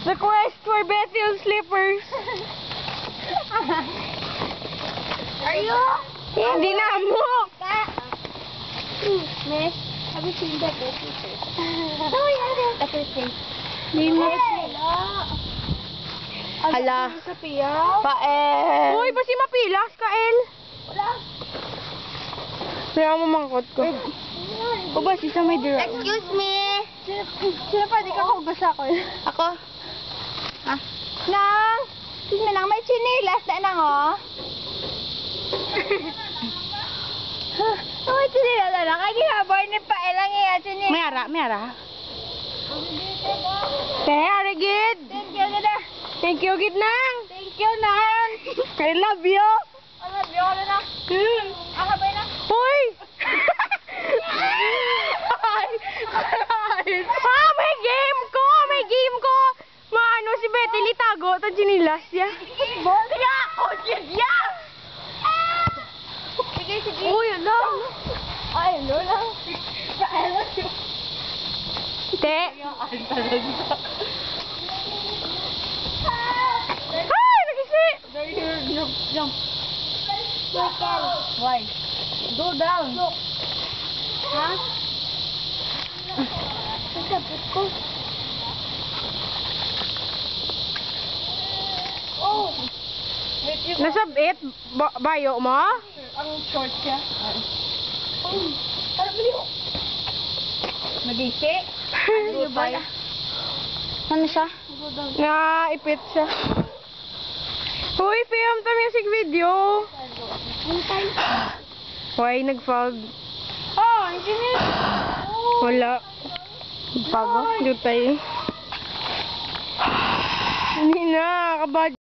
The quest for Bethel slippers. Are you? Hindi na mo. Miss, have you seen that Bethel slippers? Oh, yeah, that's her face. Hindi mo. Hala. Pael. Uy, basi mapilas ka, El. Wala. Kaya mo mangkot ko. O ba, si may dira? Excuse me. Sino pwede ka hugas ako eh? Ako? Ha? Nang! Excuse me, nang may chinilas na nang, oh. May chinilas na nang. Ay, ginaboy ni Paelang iya, chinilas. May ara. Te, arigid. Thank you, Gida. Thank you, gid nang. Thank you, Nang. I love you. I love you, na. Ako ba na? Hoy! May game ko! Maano si Betty litago ito chinilas ya. Kaya ako siya! Sige. Uy, ano? Ay, ano lang. Te! Ay, nagisi! Jump. Why? Go down. Look. Ha? Nasabot ko. Oh! Nasabit? Bayo mo? Ang short siya. Oh! Parang bili ko. Nagisi? Ano ba? Ano siya? Naipit siya. Uy, film to music video. Why nag-fog? Oh, engineer! Wala. Pago. Jutay. Hindi na. Kabad.